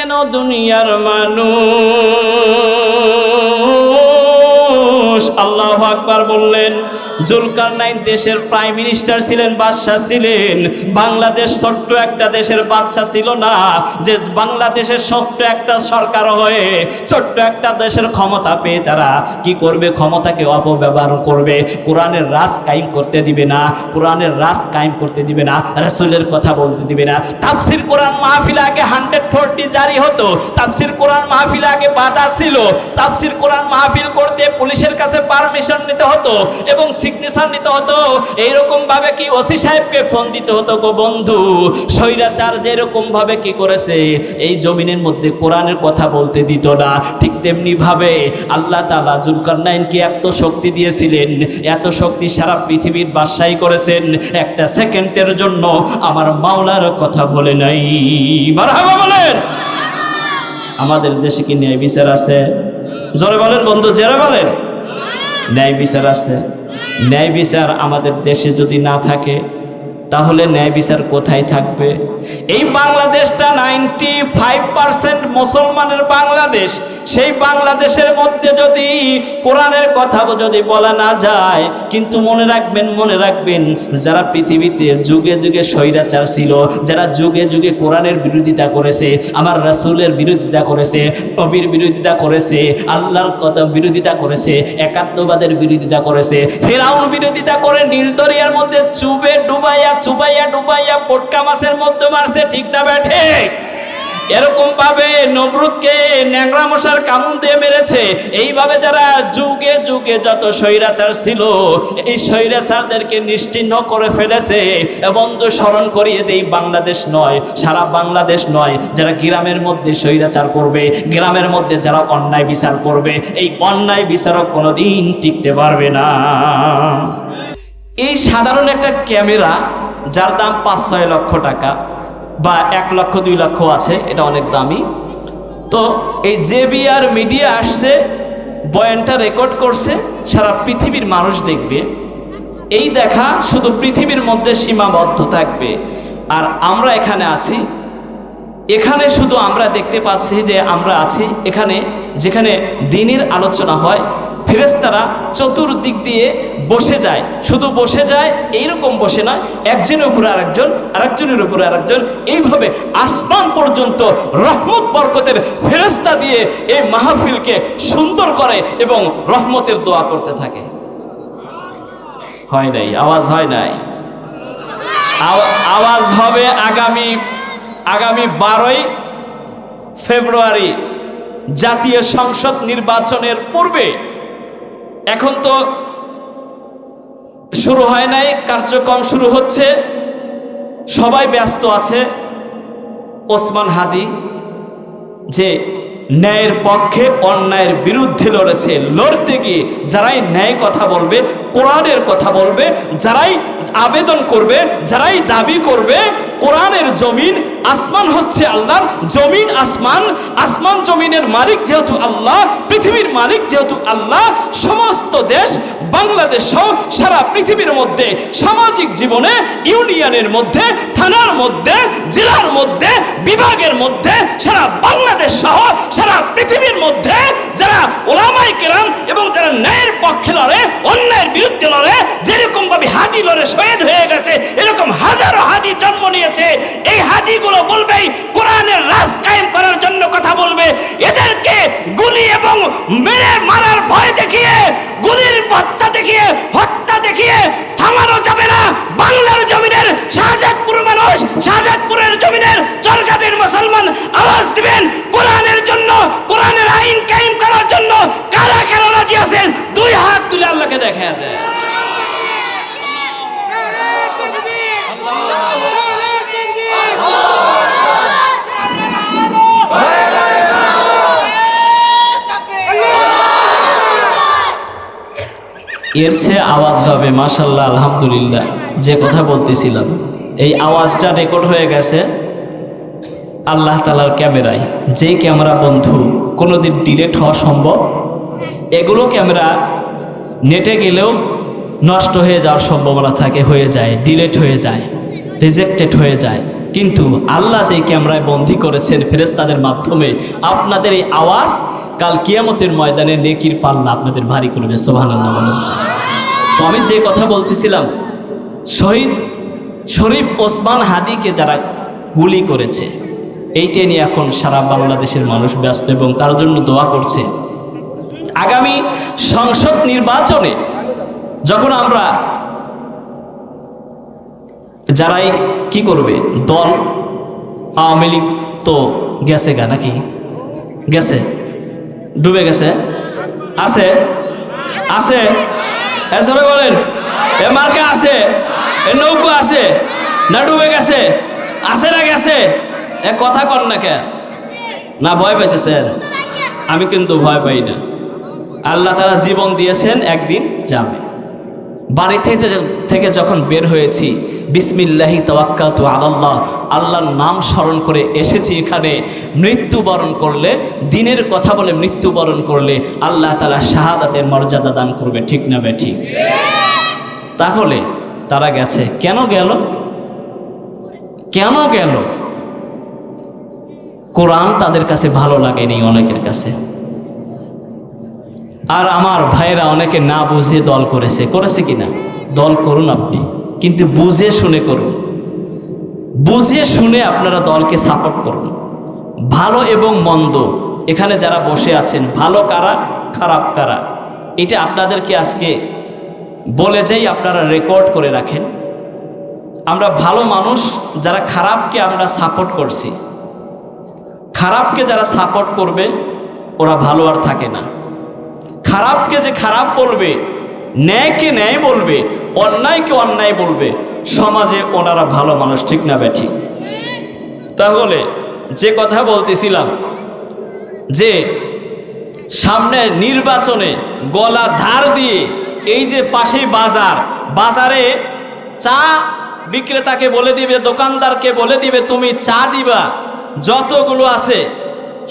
কেন দুনিয়ার মানুষ? আল্লাহু আকবার বললেন। জুলকারনাইন দেশের প্রাইম মিনিস্টার ছিলেন, বাদশাহ ছিলেন। বাংলাদেশ ছোট্ট একটা দেশের বাদশাহ ছিল না যে বাংলাদেশের ছোট্ট একটা সরকার হয়ে ছোট্ট একটা দেশের ক্ষমতা পেয়ে তারা কি করবে? ক্ষমতাকে অপব্যবহার করবে, কোরআনের রাজ কায়েম করতে দিবে না, কোরআনের রাজ কায়েম করতে দিবে না, রাসূলের কথা বলতে দিবে না। তাফসীর কোরআন মাহফিল আগে 140 জারি হতো, তাফসীর কোরআন মাহফিল আগে বাধা ছিল, তাফসীর কোরআন মাহফিল করতে পুলিশের কাছে পারমিশন নিতে হতো এবং সিগনেচার নিতে হতো। এইরকম ভাবে কি ওসি সাহেবকে ফোন দিতে হতো গো বন্ধু। স্বৈরাচার যেরকম ভাবে কি করেছে এই জমিনের মধ্যে কোরআনের কথা বলতে দিত না, ঠিক তেমনি ভাবে আল্লাহ তাআলা জুলকারনাইনকে এত শক্তি দিয়েছিলেন, এত শক্তি সারা পৃথিবীর বাদশাহী করেছেন, একটা সেকেন্ডের জন্য আমার মাওলার কথা বলে নাই। মারহাবা বলেন। আমাদের দেশে কি ন্যায় বিচার আছে? জোরে বলেন বন্ধু, জোরে বলেন। ন্যায় বিচার আছে? ন্যায় বিচার আমাদের দেশে যদি না থাকে তাহলে ন্যায় বিচার কোথায় থাকবে? এই বাংলাদেশটা 95% মুসলমানের বাংলাদেশ। সেই বাংলাদেশের মধ্যে যদি কোরআনের কথা যদি বলা না যায়, কিন্তু মনে রাখবেন যারা পৃথিবীতে যুগে যুগে স্বৈরাচার ছিল, যারা যুগে যুগে কোরআনের বিরোধিতা করেছে, আমার রাসূলের বিরোধিতা করেছে, নবীর বিরোধিতা করেছে, আল্লাহর কথা বিরোধিতা করেছে, একাত্মবাদের বিরোধিতা করেছে, ফেরাউন বিরোধিতা করে নীল দরিয়ার মধ্যে চুবাইয়া পটকা মাছের মধ্যে মারছে, ঠিক না বেঠে? এরকম ভাবে নমরুদকে ন্যাংরা মশার কামড় দিয়ে মেরেছে। এইভাবে যারা যুগে যুগে যত স্বৈরাচার ছিল এই স্বৈরাচারদেরকে নিশ্চিহ্ন করে ফেলেছে। বন্ধু স্মরণ করিয়ে দেই, বাংলাদেশ নয়, সারা বাংলাদেশ নয়, যারা গ্রামের মধ্যে স্বৈরাচার করবে, গ্রামের মধ্যে যারা অন্যায় বিচার করবে, এই অন্যায় বিচারক কোনোদিন টিকতে পারবে না। এই সাধারণ একটা ক্যামেরা যার দাম 5-6 লক্ষ টাকা বা 1 লক্ষ 2 লক্ষ আছে, এটা অনেক দামি। তো এই জেবিআর মিডিয়া আসছে, বয়ানটা রেকর্ড করছে, সারা পৃথিবীর মানুষ দেখবে। এই দেখা শুধু পৃথিবীর মধ্যে সীমাবদ্ধ থাকবে। আর আমরা এখানে আছি, এখানে শুধু আমরা দেখতে পাচ্ছি যে আমরা আছি এখানে, যেখানে দ্বীনের আলোচনা হয়। ফেরেশতারা চতুর্দিক দিয়ে বসে যায়, শুধু বসে যায় এইরকম বসে না, একজনের উপরে আরেকজন, আরেকজনের উপরে আরেকজন, এইভাবে আসমান পর্যন্ত রহমত বরকতের ফেরেশতা দিয়ে এই মাহফিলকে সুন্দর করে এবং রহমতের দোয়া করতে থাকে। হয় নাই, আওয়াজ হয় নাই। আওয়াজ হবে আগামী 12ই ফেব্রুয়ারি জাতীয় সংসদ নির্বাচনের পূর্বে। এখন তো শুরু হয় নাই, কার্যক্রম শুরু হচ্ছে, সবাই ব্যস্ত আছে। ওসমান হাদি যে ন্যায়ের পক্ষে অন্যায়ের বিরুদ্ধে লড়েছে, লড়তে গিয়ে যারাই ন্যায় কথা বলবে, কোরআনের কথা বলবে, যারাই আবেদন করবে, যারাই দাবি করবে, কোরআনের জমিন আসমান হচ্ছে আল্লাহর, জমিন আসমান, আসমান জমিনের মালিক যেহেতু আল্লাহ, পৃথিবীর মালিক যেহেতু আল্লাহ, সমস্ত দেশ বাংলাদেশ সহ সারা পৃথিবীর মধ্যে সামাজিক জীবনে, ইউনিয়নের মধ্যে, থানার মধ্যে, জেলার মধ্যে, বিভাগের মধ্যে, সারা বাংলাদেশ সহ সারা পৃথিবীর মধ্যে যারা ওলামায়ে কেরাম এবং যারা ন্যায়ের পক্ষে লড়ে, অন্যায়ের বিরুদ্ধে লড়ে, যেরকম ভাবে হাদি লড়ে শহীদ হয়ে গেছে, এরকম হাজারো হাদি জন্ম নিয়েছে। এই হাদিগুলো বলবে কোরআনের রাজ কায়েম করার জন্য কথা বলবে। এদেরকে গুলি এবং মেরে মারার ভয় দেখিয়ে, গুলির হত্যা দেখিয়ে, হত্যা দেখিয়ে থামানো যাবে না। বাংলার জমিনের শাহজাদপুর মানুষ, শাহজাদপুরের জমিনের চরকাদের মুসলমান আওয়াজ দিবেন কোরআনের জন্য, কোরআনের আইন কায়েম করার জন্য কারা কারা রাজি আছেন? 2 হাত তুলে আল্লাহকে দেখা দেয়। এর চেয়ে আওয়াজ হবে মাশাআল্লাহ, আলহামদুলিল্লাহ। যে কথা বলতেছিলাম, এই আওয়াজটা রেকর্ড হয়ে গেছে আল্লাহ তাআলার ক্যামেরায়। যেই ক্যামেরা বন্ধু কোনোদিন ডিলিট হওয়া সম্ভব, এগুলো ক্যামেরা নেটে গেলেও নষ্ট হয়ে যাওয়ার সম্ভাবনা থাকে, হয়ে যায়, ডিলিট হয়ে যায়, রিজেক্টেড হয়ে যায়। কিন্তু আল্লাহ যে ক্যামেরায় বন্দী করেছেন ফেরেশতাদের মাধ্যমে, আপনাদের এই আওয়াজ কাল কিয়ামতের ময়দানে নেকির পাল্লা আপনাদের ভারী করবে। সুবহানাল্লাহ বলেন। তো আমি যে কথা বলতেছিলাম, শহীদ শরীফ ওসমান হাদিকে যারা গুলি করেছে, এইটা নিয়ে এখন সারা বাংলাদেশের মানুষ ব্যস্ত এবং তার জন্য দোয়া করছে। আগামী সংসদ নির্বাচনে যখন আমরা যারাই কি করবে দল, আওয়ামী লীগ তো গেছে গা নাকি, গেছে, ডুবে গেছে, আছে আছে, এসরে বলেন, এ মার্কা আছে, এ নৌকো আছে না ডুবে গেছে, আছে না গেছে, এ কথা কর না কে না ভয় পাইতেছেন? আমি কিন্তু ভয় পাই না। আল্লাহ তাআলা জীবন দিয়েছেন, একদিন যাবে। বাড়ি থেকে যখন বের হয়েছি, বিসমিল্লাহি তাওয়াক্কালতু আলাল্লাহ, আল্লাহর নাম স্মরণ করে এসেছি এখানে। মৃত্যুবরণ করলে, দিনের কথা বলে মৃত্যুবরণ করলে আল্লাহ তাআলা শাহাদাতের মর্যাদা দান করবে, ঠিক না বেঠিক? তাহলে তারা গেছে, কেন গেল? কেন গেল? কোরআন তাদের কাছে ভালো লাগেনি অনেকের কাছে। আর আমার ভাইয়েরা অনেকে না বুঝে দল করেছে, করেছে কিনা? দল করুন আপনি, কিন্তু বুঝে শুনে করুন। বুঝে শুনে আপনারা দলকে সাপোর্ট করুন। ভালো এবং মন্দ, এখানে যারা বসে আছেন, ভালো কারা খারাপ কারা, এটা আপনাদেরকে আজকে বলে যাই, আপনারা রেকর্ড করে রাখেন। আমরা ভালো মানুষ যারা খারাপকে আমরা সাপোর্ট করছি, খারাপকে যারা সাপোর্ট করবে ওরা ভালো আর থাকে না। খারাপকে যে খারাপ বলবে, ন্যায়কে ন্যায় বলবে, অন্যায়কে অন্যায় বলবে, সমাজে ওনারা ভালো মানুষ, ঠিক না বেঠিক? তাহলে যে কথা বলতেছিলাম যে সামনে নির্বাচনে গলা ধার দিয়ে, এই যে পাশেই বাজার, বাজারে চা বিক্রেতাকে বলে দিবে, দোকানদারকে বলে দিবে তুমি চা দিবা যতগুলো আছে,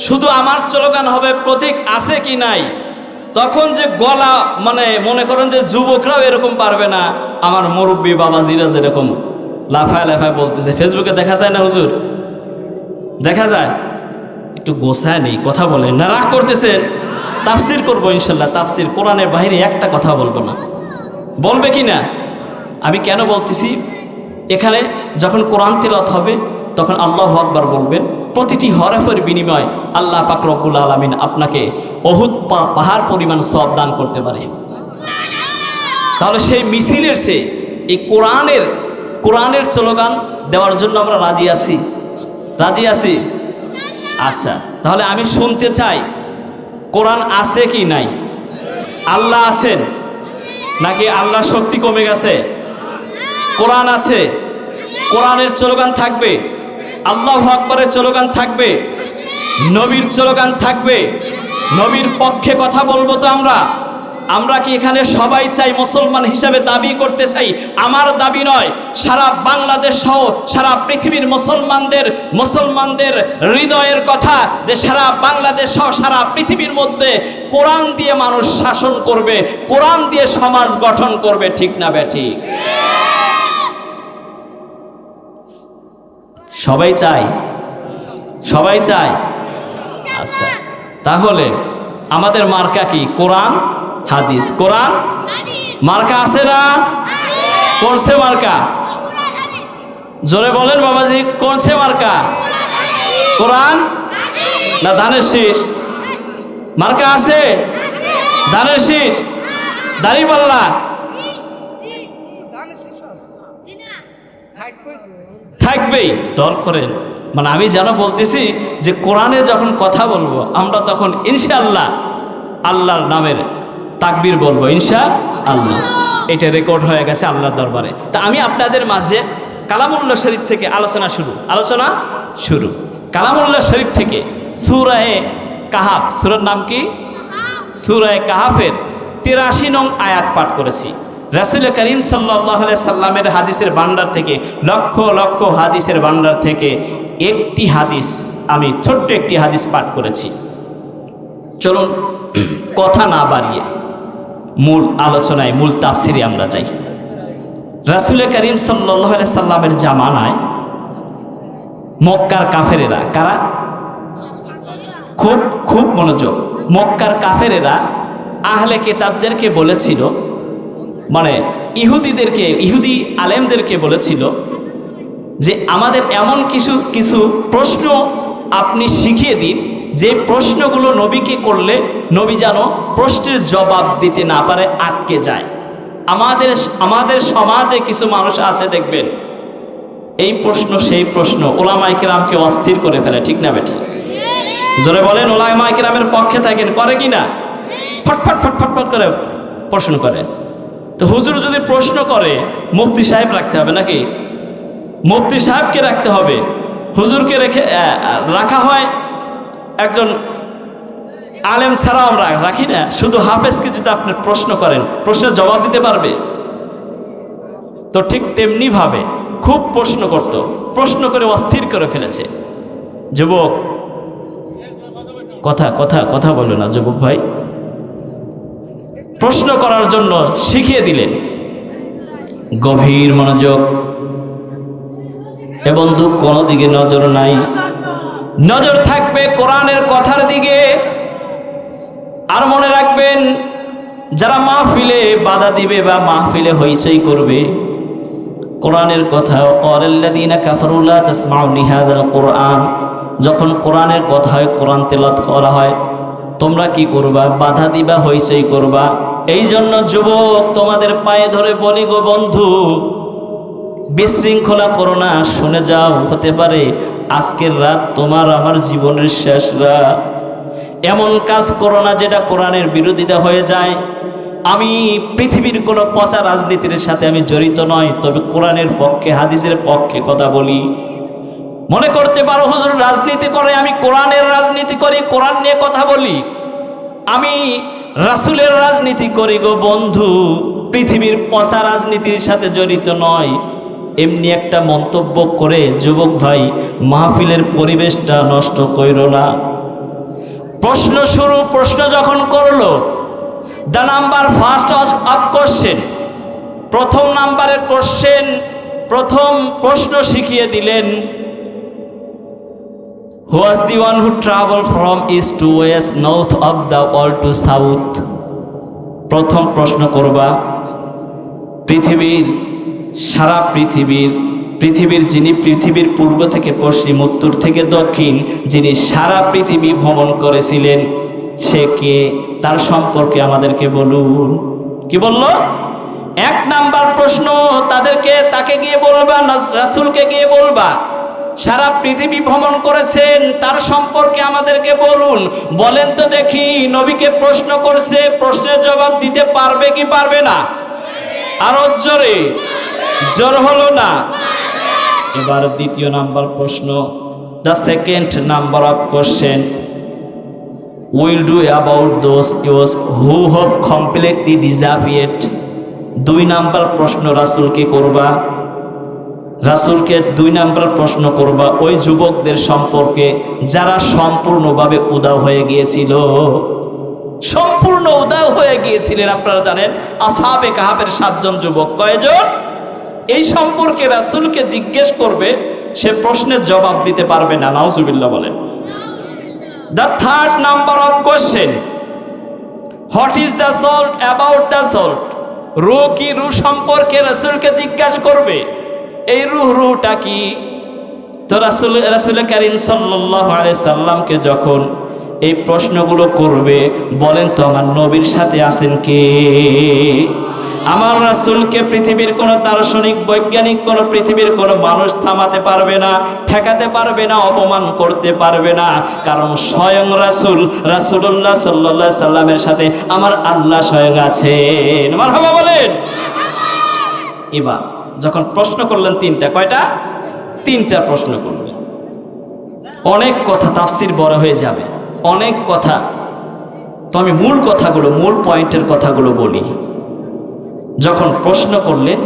শুধু আমার স্লোগান হবে প্রতীক আছে কি নাই। তখন যে গলা, মানে মনে করেন যে যুবকরাও এরকম পারবে না, আমার মুরব্বী বাবাজিরা যেরকম লাফায় লাফায় বলতেছে, ফেসবুকে দেখা যায় না হুজুর? দেখা যায়? একটু গোছায় নেই, কথা বলেন না, রাগ করতেছেন? তাফসির করবো ইনশাল্লাহ, তাফসির, কোরআনের বাইরে একটা কথা বলবো না। বলবে কি না? আমি কেন বলতেছি, এখানে যখন কোরআন তিলাওয়াত হবে তখন আল্লাহু আকবার বলবেন, প্রতিটি হরফের বিনিময় আল্লাহ পাক রব্বুল আলামিন আপনাকে উহুদ পাহাড় পরিমাণ সওয়াব দান করতে পারে। তাহলে সেই মিছিলের সে এই কোরআনের স্লোগান দেওয়ার জন্য আমরা রাজি আছি, রাজি আছি? আচ্ছা, তাহলে আমি শুনতে চাই, কোরআন আছে কি নাই? আল্লাহ আছেন নাকি আল্লাহর শক্তি কমে গেছে? কোরআন আছে, কোরআনের স্লোগান থাকবে, আল্লাহু আকবারের স্লোগান থাকবে, নবীর স্লোগান থাকবে, নবীর পক্ষে কথা বলবো। তো আমরা কি এখানে সবাই চাই মুসলমান হিসাবে দাবি করতে চাই? আমার দাবি নয়, সারা বাংলাদেশ সহ সারা পৃথিবীর মুসলমানদের হৃদয়ের কথা যে সারা বাংলাদেশ সহ সারা পৃথিবীর মধ্যে কোরআন দিয়ে মানুষ শাসন করবে, কোরআন দিয়ে সমাজ গঠন করবে, ঠিক না বেঠিক? সবাই চাই, সবাই চাই। আচ্ছা, তাহলে আমাদের মার্কা কি? কোরআন হাদিস। কোরআন মার্কা আছে না? কোনছে মার্কা? জোরে বলেন বাবাজি, কোনছে মার্কা? কোরআন না ধানের শীষ? মার্কা আছে? ধানের শীষ, দাড়িপাল্লা থাকবেই, দল করেন। মানে আমি যেন বলতেছি যে কোরআনে যখন কথা বলবো আমরা তখন ইনশাআল্লাহ আল্লাহর নামের তাকবীর বলবো, ইনশাআল্লাহ। এটা রেকর্ড হয়ে গেছে আল্লাহর দরবারে। তা আমি আপনাদের মাঝে কালামুল্লাহ শরীফ থেকে আলোচনা শুরু। কালামুল্লাহ শরীফ থেকে সূরা কাহাফ, সূরার নাম কি? সূরা কাহাফের 83 নং আয়াত পাঠ করেছি। রাসূল করিম সাল্লাল্লাহু আলাইহি সাল্লামের হাদিসের ভান্ডার থেকে, লক্ষ লক্ষ হাদিসের ভান্ডার থেকে একটি হাদিস, আমি ছোট্ট একটি হাদিস পাঠ করেছি। চলুন কথা না বাড়িয়ে মূল আলোচনায়, মূল তাফসিরে আমরা যাই। রাসূল করিম সাল্লাল্লাহু আলাইহি সাল্লামের জামানায় মক্কার কাফেরেরা, কারা? খুব খুব মনোযোগ। মক্কার কাফেরেরা আহলে কিতাবদেরকে বলেছিল, মানে ইহুদি আলেমদেরকে বলেছিল যে আমাদের এমন কিছু কিছু প্রশ্ন আপনি শিখিয়ে দিন, যে প্রশ্নগুলো নবীকে করলে নবী যেন প্রশ্নের জবাব দিতে না পারে, আটকে যায়। আমাদের সমাজে কিছু মানুষ আছে দেখবেন, এই প্রশ্ন সেই প্রশ্ন ওলামায়ে কেরামকে অস্থির করে ফেলে, ঠিক না বেঠিক? জোরে বলেন, ওলামায়ে কেরামের পক্ষে থাকেন, করে কি না? ফটফট ফটফট ফট করে প্রশ্ন করে। তো হুজুর যদি প্রশ্ন করে মুফতি সাহেব রাখতে হবে নাকি? মুফতি সাহেবকে রাখতে হবে। হুজুরকে রাখা হয়, একজন আলেম ছাড়াও আমরা রাখি না। শুধু হাফেজকে যদি আপনি প্রশ্ন করেন, প্রশ্নের জবাব দিতে পারবে? তো ঠিক তেমনি ভাবে খুব প্রশ্ন করত, প্রশ্ন করে অস্থির করে ফেলেছে। যুবক, কথা কথা কথা বলো না যুবক ভাই। প্রশ্ন করার জন্য শিখিয়ে দিলেন। গভীর মনোযোগ। এ বন্ধু, কোনো দিকে নজর নাই, নজর থাকবে কোরআনের কথার দিকে। আর মনে রাখবেন, যারা মাহফিলে বাধা দিবে বা মাহফিলে হইচই করবে, কোরআনের কথা, ক্বালাল্লাযীনা কাফারু লা তাসমাউ লিহাযাল কুরআন, যখন কোরআনের কথা হয়, কোরআন তেলাওয়াত করা হয়, তোমরা কি করবা? বাধা দিবা, হইচই করবা। এই জন্য যুবক, তোমাদের পায়ে ধরে বলি গো বন্ধু, বিশৃঙ্খলা করো না। শুনে যাও, হতে পারে আজকের রাত তোমার আমার জীবনের শেষ রাত। এমন কাজ করো না যেটা কোরআনের বিরোধিতা হয়ে যায়। আমি পৃথিবীর কোনো পচা রাজনীতির সাথে আমি জড়িত নয়, তবে কোরআনের পক্ষে, হাদিসের পক্ষে কথা বলি। মনে করতে পারো হুজুর রাজনীতি করে, আমি কোরআনের রাজনীতি করি, কোরআন নিয়ে কথা বলি, আমি রাসূলের রাজনীতি করি গো বন্ধু, পৃথিবীর পচা রাজনীতির সাথে জড়িত নয়। এমনি একটা মন্তব্য করে যুবক ভাই মাহফিলের পরিবেশটা নষ্ট কইরো না। প্রশ্ন যখন করলো, the number first of question, প্রথম নাম্বারের কোশ্চেন, প্রথম প্রশ্ন শিখিয়ে দিলেন, Who was the one who traveled from east to west, north of the world to south? প্রথম প্রশ্ন করবা, সারা পৃথিবীর যিনি পৃথিবীর পূর্ব থেকে পশ্চিম, উত্তর থেকে দক্ষিণ, যিনি সারা পৃথিবী ভ্রমণ করেছিলেন, সে কে? তার সম্পর্কে আমাদেরকে বলুন। কি বলল? এক নাম্বার প্রশ্ন, তাকে গিয়ে বলবা না রাসূলকে গিয়ে বলবা, সারা পৃথিবী ভ্রমণ করেছেন, তার সম্পর্কে আমাদেরকে বলুন। বলেন তো দেখি, নবীকে প্রশ্ন করছে, প্রশ্নের জবাব দিতে পারবে কি পারবে না? আরো জোরে, জোর হলো না? এবার দ্বিতীয় নাম্বার প্রশ্ন, the second number of question, will do about those use who have completely disappeared. দুই নাম্বার প্রশ্ন রাসূলকে করবা, রাসূলকে দুই নাম্বার প্রশ্ন করবা ওই যুবকদের সম্পর্কে যারা সম্পূর্ণভাবে উধাও হয়ে গিয়েছিল। সম্পূর্ণ উধাও হয়ে গিয়েছিলেন। আপনারা জানেন আসহাবে কাহাফের 7 জন যুবক, কয়জন? এই সম্পর্কে রাসূলকে জিজ্ঞেস করবে, সে প্রশ্নের জবাব দিতে পারবে না। নাউজুবিল্লাহ বলেন। The third number of question, what is the soul about the soul. রূহ কি? রূহ সম্পর্কে রাসূলকে জিজ্ঞাসা করবে, এই রূহটা কি? তো রাসূল কারীম সাল্লাল্লাহু আলাইহি সাল্লামকে যখন এই প্রশ্নগুলো করবে, বলেন তো আমার নবীর সাথে আছেন কে? আমার রাসূলকে পৃথিবীর কোনো দার্শনিক, বৈজ্ঞানিক, কোনো পৃথিবীর কোনো মানুষ থামাতে পারবে না, ঠেকাতে পারবে না, অপমান করতে পারবে না। কারণ স্বয়ং রাসূলুল্লাহ সাল্লাল্লাহু আলাইহি সাল্লামের সাথে আমার আল্লাহ স্বয়ং আছেন। মারহাবা বলেন। এবার যখন প্রশ্ন করলেন তিনটা, কয়টা? তিনটা প্রশ্ন করলেন। অনেক কথা, তাফসীর বড় হয়ে যাবে, অনেক কথা। তো আমি মূল কথাগুলো, মূল পয়েন্টের কথাগুলো বলি। যখন প্রশ্ন করলেন,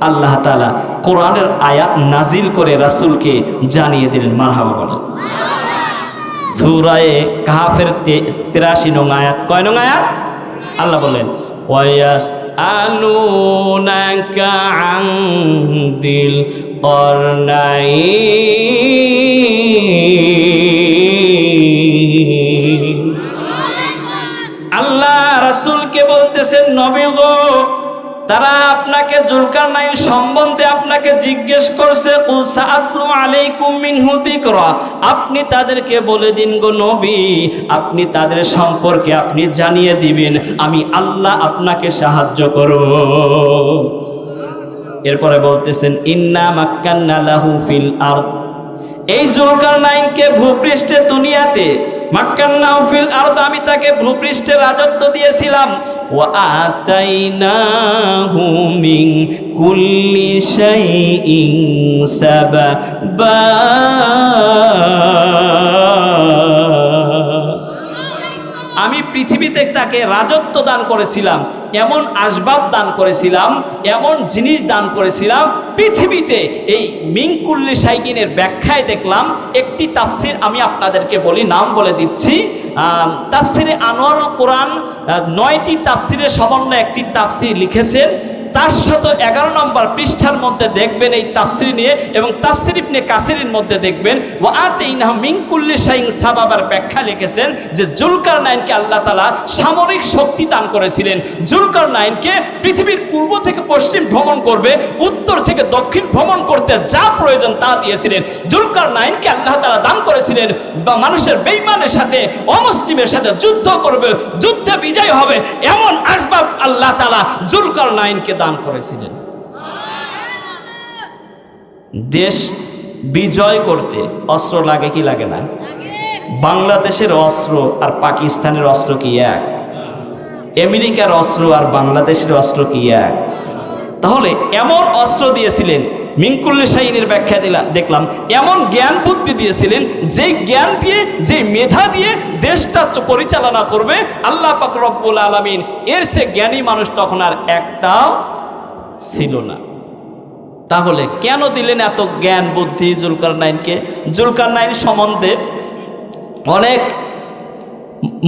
আল্লাহ তাআলা কোরআনের আয়াত নাজিল করে রাসূলকে জানিয়ে দিলেন। মারহাবা বলেন। সূরা কাহফের 83 নং আয়াত। কয় নং আয়াত? আল্লাহ বলেন, ওয়ায়াসআলুনাকা আনযিল করনাইন। আল্লাহ রাসূলকে বলতেছেন, নবী গো, তারা আপনাকে জুলকারনাইন সম্বন্ধে আপনাকে জিজ্ঞেস করছে, কুসাআতলু আলাইকুম মিনহু যিকরা, আপনি তাদেরকে বলে দিন গো নবী, আপনি তাদের সম্পর্কে আপনি জানিয়ে দিবেন, আমি আল্লাহ আপনাকে সাহায্য করব। এরপরে বলতেছেন, ইন্না মাক্কান্না লাহু ফিল আরদ, এই জুলকারনাইনকে ভূপৃষ্ঠে দুনিয়াতে, মাক্কান্নাহু ফিল আরদ, আমি তাকে ভূপৃষ্ঠে রাজত্ব দিয়েছিলাম, ওয়া আতাইনাহু মিন কুল্লি শাইইন সাবাবা, আমি পৃথিবীতে তাকে রাজত্ব দান করেছিলাম, এমন আসবাব দান করেছিলাম, এমন জিনিস দান করেছিলাম পৃথিবীতে। এই মিনকুল্লি শাইইনের ব্যাখ্যায় দেখলাম একটি তাফসির আমি আপনাদেরকে বলি, নাম বলে দিচ্ছি। তাফসিরে আনোয়ারুল কোরআন 9টি তাফসিরের সমন্বয়ে একটি তাফসির লিখেছেন। 411 নম্বর পৃষ্ঠার মধ্যে দেখবেন এই তাফসির নিয়ে, এবং তাফসির ইবনে কাসিরের মধ্যে দেখবেন ওয়া আতাইনাহু মিন কুল্লি শাইইন সাবাবার ব্যাখ্যা লিখেছেন যে জুলকারনাইনকে আল্লাহ তাআলা সামরিক শক্তি দান করেছিলেন। জুলকারনাইনকে পৃথিবীর পূর্ব থেকে পশ্চিম ভ্রমণ করবে, উত্তর থেকে দক্ষিণ ভ্রমণ করতে যা প্রয়োজন তা দিয়েছিলেন। জুলকারনাইনকে আল্লাহ তাআলা দান করেছিলেন বা মানুষের বেঈমানের সাথে, অমুসলিমের সাথে যুদ্ধ করবে, যুদ্ধে বিজয় হবে, এমন আসবাব আল্লাহ তাআলা জুলকারনাইনকে দান করেছিলেন। দেশ বিজয় করতে অস্ত্র লাগে কি লাগে না? বাংলাদেশের অস্ত্র আর পাকিস্তানের অস্ত্র কি এক? আমেরিকার অস্ত্র আর বাংলাদেশের অস্ত্র কি এক? তাহলে এমন অস্ত্র দিয়েছিলেন, মিনকুল্লি শাইইনের ব্যাখ্যা দেখলাম, এমন জ্ঞান বুদ্ধি দিয়েছিলেন, যেই জ্ঞান দিয়ে, যে মেধা দিয়ে দেশটা পরিচালনা করবে আল্লাহ পাক রব্বুল আলামিন, এর সে জ্ঞানী মানুষ তখন আর একটাও ছিল না। তাহলে কেন দিলেন এত জ্ঞান বুদ্ধি জুলকারনাইনকে? জুলকারনাইন সম্বন্ধে অনেক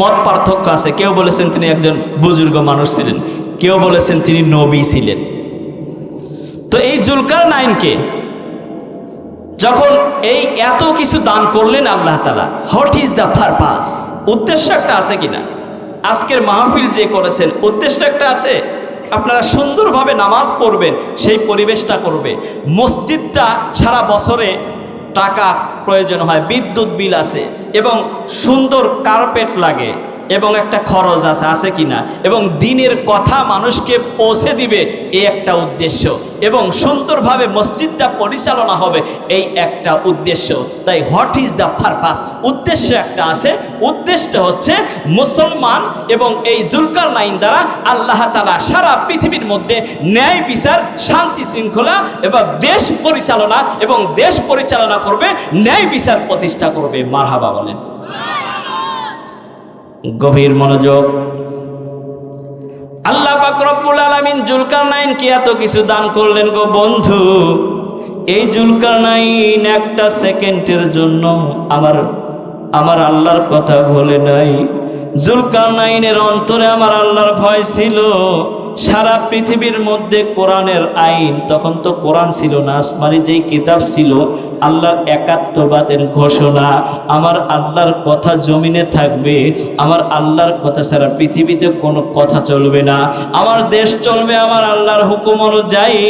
মত পার্থক্য আছে। কেউ বলেছেন তিনি একজন বুজুর্গ মানুষ ছিলেন, কেউ বলেছেন তিনি নবী ছিলেন। তো এই জুলকারনাইনকে যখন এই এত কিছু দান করলেন আল্লাহ তাআলা, হোয়াট ইজ দ্য পারপাস? উদ্দেশ্য একটা আছে কিনা? আজকের মাহফিল যে করেছেন উদ্দেশ্য একটা আছে। আপনারা সুন্দরভাবে নামাজ পড়বেন, সেই পরিবেশটা করবে। মসজিদটা সারা বছরে টাকা প্রয়োজন হয়, বিদ্যুৎ বিল আছে, এবং সুন্দর কার্পেট লাগে, এবং একটা খরচ আছে কিনা, এবং দিনের কথা মানুষকে পৌঁছে দিবে, এই একটা উদ্দেশ্য, এবং সুন্দরভাবে মসজিদটা পরিচালনা হবে, এই একটা উদ্দেশ্য। তাই হোয়াট ইজ দ্য পারপাস? উদ্দেশ্য একটা আছে। উদ্দেশ্যটা হচ্ছে মুসলমান এবং এই জুলকারনাইন দ্বারা আল্লাহ তাআলা সারা পৃথিবীর মধ্যে ন্যায় বিচার, শান্তি শৃঙ্খলা এবং দেশ পরিচালনা, এবং দেশ পরিচালনা করবে, ন্যায় বিচার প্রতিষ্ঠা করবে। মারহাবা বলেন। গভীর মনোযোগ। আল্লাহ পাক রব্বুল আলামিন জুলকারনাইনকে এত কিছু দান করলেন গো বন্ধু। এই জুলকারনাইন একটা সেকেন্ডের জন্য আমার আল্লাহর কথা ভুলে নাই। জুলকারনাইনের অন্তরে আমার আল্লাহর ভয় ছিল। সারা পৃথিবীর মধ্যে কোরআনের আইন, তখন তো কোরআন ছিল না, আসমানি যেই কিতাব ছিল, আল্লাহর একাত্মবাদের ঘোষণা, আমার আল্লাহর কথা জমিনে থাকবে, আমার আল্লাহর কথা ছাড়া পৃথিবীতে কোনো কথা চলবে না, আমার দেশ চলবে আমার আল্লাহর হুকুম অনুযায়ী।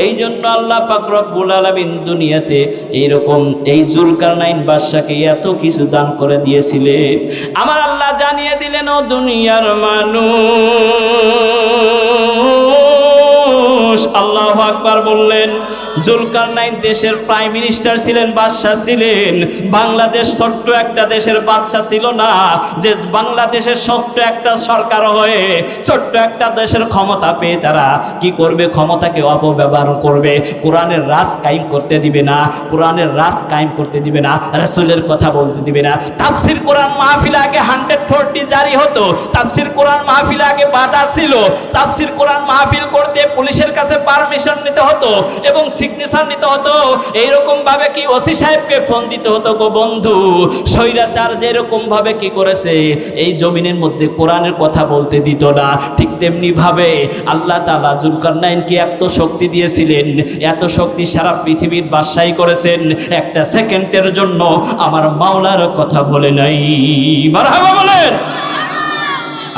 এই জন্য আল্লাহ পাক রব্বুল আলামিন দুনিয়াতে এইরকম এই জুলকারনাইন বাদশাকে এত কিছু দান করে দিয়েছিলেন। আমার আল্লাহ জানিয়ে দিলেন, ও দুনিয়ার মানুষ, আল্লাহু আকবার বললেন। জুলকারনাইন দেশের প্রাইম মিনিস্টার ছিলেন, বাদশা ছিলেন। বাংলাদেশ ছোট্ট একটা দেশের বাদশা ছিল না, যে বাংলাদেশের ছোট্ট একটা সরকার হয়ে ছোট্ট একটা দেশের ক্ষমতা পেয়ে তারা কি করবে? ক্ষমতাকে অপব্যবহার করবে, কোরআনের রাজ কায়েম করতে দিবে না, কোরআনের রাজ কায়েম করতে দিবে না, রাসূলের কথা বলতে দিবে না। তাফসীর কোরআন মাহফিল আগে 140 জারি হতো, তাফসীর কোরআন মাহফিল আগে বাধা ছিল, তাফসীর কোরআন মাহফিল করতে পুলিশের কাছে পারমিশন নিতে হতো এবং সিগনেচার নিতে হতো। এইরকম ভাবে কি ওসি সাহেবকে ফোন দিতে হতো গো বন্ধু। স্বৈরাচার যেরকম ভাবে কি করেছে, এই জমিনের মধ্যে কোরআনের কথা বলতে দিত না, ঠিক তেমনি ভাবে আল্লাহ তাআলা জুলকারনাইনকে এত শক্তি দিয়েছিলেন, এত শক্তি সারা পৃথিবীর বাদশাহী করেছেন, একটা সেকেন্ডের জন্য আমার মাওলার কথা বলে নাই। মারহাবা বলেন।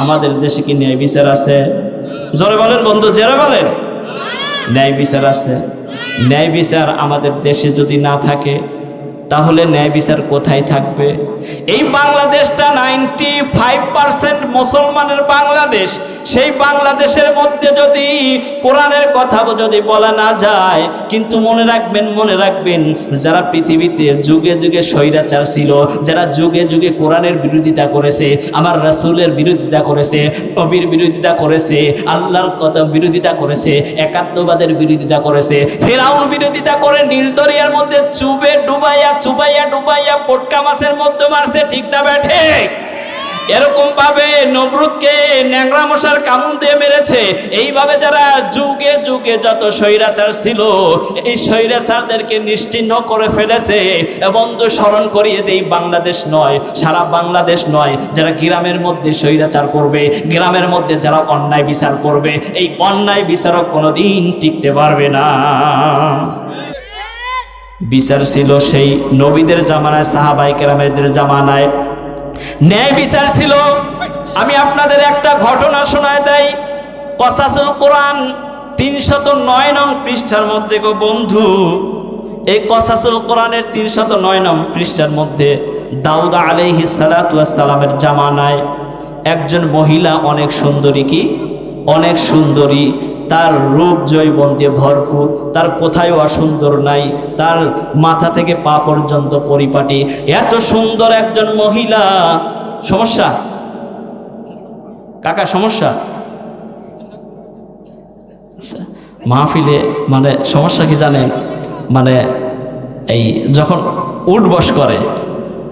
আমাদের দেশে কি ন্যায় বিচার আছে? জোরে বলেন বন্ধু, জোরে বলেন। ন্যায় বিচার আছে? ন্যায় বিচার আমাদের দেশে যদি না থাকে তাহলে ন্যায় বিচার কোথায় থাকবে? এই বাংলাদেশটা 95% মুসলমানের বাংলাদেশ। সেই বাংলাদেশের মধ্যে যদি কোরআনের কথা যদি বলা না যায়, কিন্তু মনে রাখবেন যারা পৃথিবীতে যুগে যুগে স্বৈরাচার ছিল, যারা যুগে যুগে কোরআনের বিরোধিতা করেছে, আমার রাসূলের বিরোধিতা করেছে, নবীর বিরোধিতা করেছে, আল্লাহর কথা বিরোধিতা করেছে, একাত্মবাদের বিরোধিতা করেছে, ফেরাউন বিরোধিতা করে নীল দরিয়ার মধ্যে চুবাইয়া পটকা মাছের মধ্যে মারছে, ঠিক না বেঠে? এরকম ভাবে নমরুদকে ন্যাংরা মশার কামড় দিয়ে মেরেছে। এইভাবে যারা যুগে যুগে যত স্বৈরাচার ছিল, এই স্বৈরাচারদেরকে নিশ্চিহ্ন করে ফেলেছে। বন্ধু স্মরণ করিয়ে দেই, বাংলাদেশ নয়, সারা বাংলাদেশ নয়, যারা গ্রামের মধ্যে স্বৈরাচার করবে, গ্রামের মধ্যে যারা অন্যায় বিচার করবে, এই অন্যায় বিচারক কোনোদিন টিকতে পারবে না। বিচার ছিল সেই নবীদের জামানায়, সাহাবায়ে কেরামদের জামানায় ন্যায় বিচার ছিল। আমি আপনাদের একটা ঘটনা শোনায় দেই। কসাসুল কোরআন 309 নং পৃষ্ঠার মধ্যে গো বন্ধু, এই কসাসুল কোরআনের 309 নং পৃষ্ঠার মধ্যে দাউদ আলাইহিস সালাতু ওয়াস সালামের জামানায় একজন মহিলা, অনেক সুন্দরী, কি অনেক সুন্দরী, তার রূপ যৌবন দিয়ে ভরপুর, তার কোথায় অসুন্দর নাই, তার মাথা থেকে পা পর্যন্ত পরিপাটি, এত সুন্দর একজন মহিলা। সমস্যা কাকা, সমস্যা মাহফিলে মানে সমস্যা কি জানেন, মানে এই যখন উঠবস করে,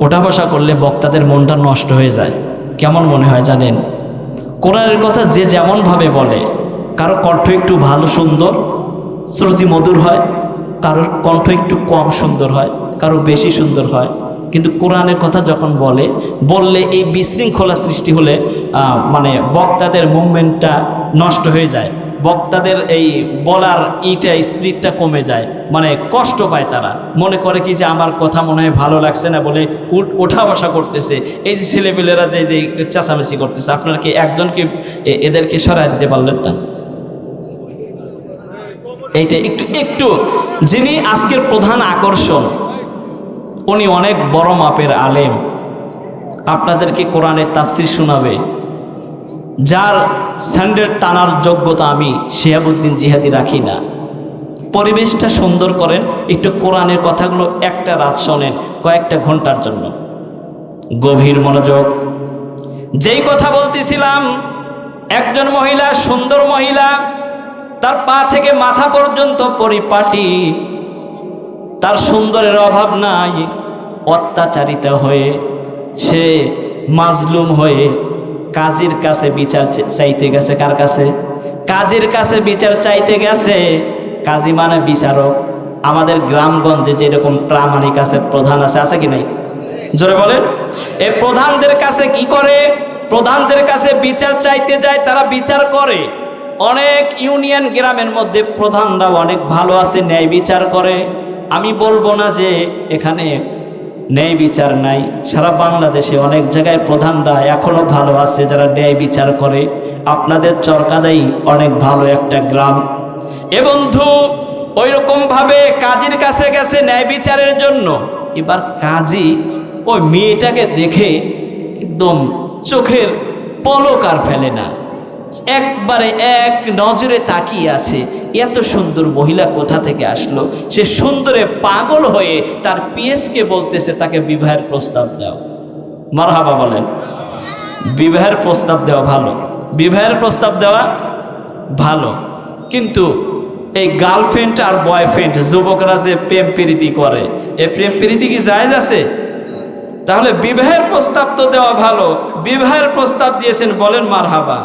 ওঠা বসা করলে বক্তাদের মনটা নষ্ট হয়ে যায়। কেমন মনে হয় জানেন? কোরআনের কথা যে যেমনভাবে বলে, কারো কণ্ঠ একটু ভালো সুন্দর শ্রুতি মধুর হয়, কারোর কণ্ঠ একটু কম সুন্দর হয়, কারো বেশি সুন্দর হয়, কিন্তু কোরআনের কথা যখন বললে এই বিশৃঙ্খলা সৃষ্টি হলে মানে বক্তাদের মুভমেন্টটা নষ্ট হয়ে যায়, বক্তাদের এই বলার স্পিরিটটা কমে যায়, মানে কষ্ট পায়। তারা মনে করে কি যে আমার কথা মনে হয় ভালো লাগছে না বলে ওঠা বসা করতেছে। এই যে ছেলেপেলেরা যে চেঁচামেচি করতেছে, আপনারা কি একজনকে এদেরকে সরাই দিতে পারলেন না? এইটা একটু যিনি আজকের প্রধান আকর্ষণ, উনি অনেক বড় মাপের আলেম, আপনাদেরকে কোরআনের তাফসির শোনাবে, যার স্যান্ডেল টানার যোগ্যতা আমি শিহাবুদ্দিন জিহাদি রাখি না। পরিবেশটা সুন্দর করেন, একটু কোরআনের কথাগুলো একটা রাত শোনেন, কয়েকটা ঘন্টার জন্য গভীর মনোযোগ। যেই কথা বলতেছিলাম, একজন মহিলা, সুন্দর মহিলা, তার পা থেকে মাথা পর্যন্ত পরিপাটি, তার সুন্দরের অভাব নাই, অত্যাচারিত হয়ে সে মাজলুম হয়ে কাজীর কাছে বিচার চাইতে গেছে। কার কাছে? কাজীর কাছে বিচার চাইতে গেছে। কাজী মানে বিচারক। আমাদের গ্রামগঞ্জে যেরকম প্রামাণিক আছে, প্রধান আছে কি নাই? জোরে বলেন। এই প্রধানদের কাছে কি করে? প্রধানদের কাছে বিচার চাইতে যায়, তারা বিচার করে। অনেক ইউনিয়ন গ্রামের মধ্যে প্রধানরা অনেক ভালো আছে, ন্যায় বিচার করে। আমি বলবো না যে এখানে ন্যায় বিচার নাই, সারা বাংলাদেশে অনেক জায়গায় প্রধানরা এখনো ভালো আছে যারা ন্যায় বিচার করে। আপনাদের চরকাদাই অনেক ভালো একটা গ্রাম। এ বন্ধু ওই রকম ভাবে কাজীর কাছে গেছে ন্যায় বিচারের জন্য। এবার কাজী ওই মেয়েটাকে দেখে একদম চোখের পলক আর ফেলে না, একবারে এক নজরে তাকিয়ে আছে। এত সুন্দর মহিলা কোথা থেকে আসলো? সে সুন্দরে পাগল হয়ে তার পিএসকে বলতেছে তাকে বিবাহের প্রস্তাব দাও। মারহাবা বলেন। বিবাহের প্রস্তাব দেওয়া ভালো, বিবাহের প্রস্তাব দেওয়া ভালো, কিন্তু এই গার্লফ্রেন্ড আর বয়ফ্রেন্ড যুবকরা যে প্রেম প্রীতি করে, এই প্রেম প্রীতি কি জায়েজ আছে? তাহলে বিবাহের প্রস্তাব তো দেওয়া ভালো। বিবাহের প্রস্তাব দিয়েছেন, বলেন মারহাবা।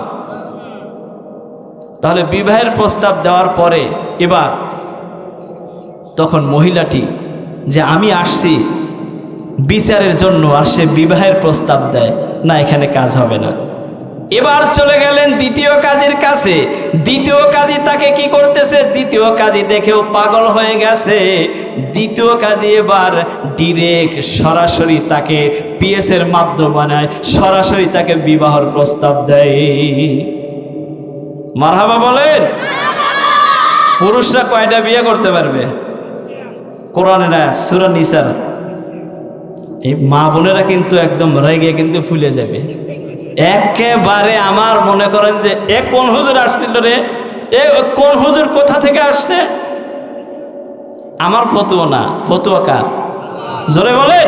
তাহলে বিবাহের প্রস্তাব দেওয়ার পরে এবার তখন মহিলাটি যে আমি আসছি বিচারের জন্য, আর সে বিবাহের প্রস্তাব দেয়, না এখানে কাজ হবে না। এবার চলে গেলেন দ্বিতীয় কাজীর কাছে। দ্বিতীয় কাজী তাকে কি করতেছে, দ্বিতীয় কাজী দেখেও পাগল হয়ে গেছে। দ্বিতীয় কাজী এবার ডিরেক্ট সরাসরি তাকে পিএসের মাধ্যম বানায়, সরাসরি তাকে বিবাহের প্রস্তাব দেয়। মারহাবা বলেন। পুরুষরা কয়টা বিয়ে করতে পারবে? কোরআনের আয়াত সূরা নিসার। এই মা বোনেরা কিন্তু একদম রেগে কিন্তু ফুলে যাবে একেবারে। আমার মনে করেন যে এ কোন হুজুর আসছিল রে, এ কোন হুজুর কোথা থেকে আসছে? আমার ফতুয়া না, ফতুয়া কার? জোরে বলেন।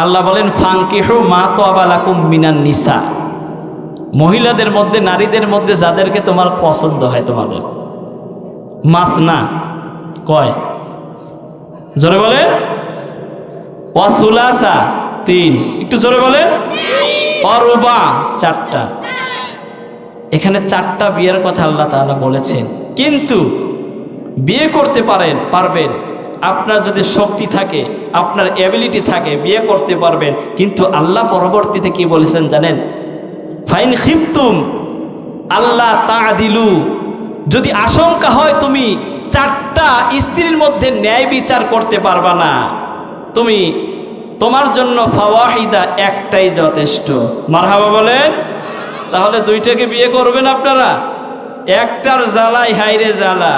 আল্লাহ বলেন ফাঙ্কিহু মা তাবা লাকুম মিনান নিসা। মহিলাদের মধ্যে, নারীদের মধ্যে যাদেরকে তোমার পছন্দ হয়, তোমাদের মাসনা কয়? জোরে বলেন। ওয়াসুলাসা 3, একটু জোরে বলেন। অরুবা 4টা। এখানে 4টা বিয়ের কথা আল্লাহ তাআলা বলেছেন। কিন্তু বিয়ে করতে পারবেন আপনার যদি শক্তি থাকে, আপনার এবিলিটি থাকে, বিয়ে করতে পারবেন। কিন্তু আল্লাহ পরবর্তীতে কি বলেছেন জানেন? ফাইন খিফতুম আল্লাহ তাআদিলু, যদি আশঙ্কা হয় তুমি 4টা স্ত্রীর মধ্যে ন্যায় বিচার করতে পারবা না, তুমি তোমার জন্য ফাওয়াহিদা, একটাই যথেষ্ট। মারহাবা বলেন। তাহলে 2টাকে বিয়ে করবেন আপনারা? একটার জ্বালাই হাইরে জ্বালা,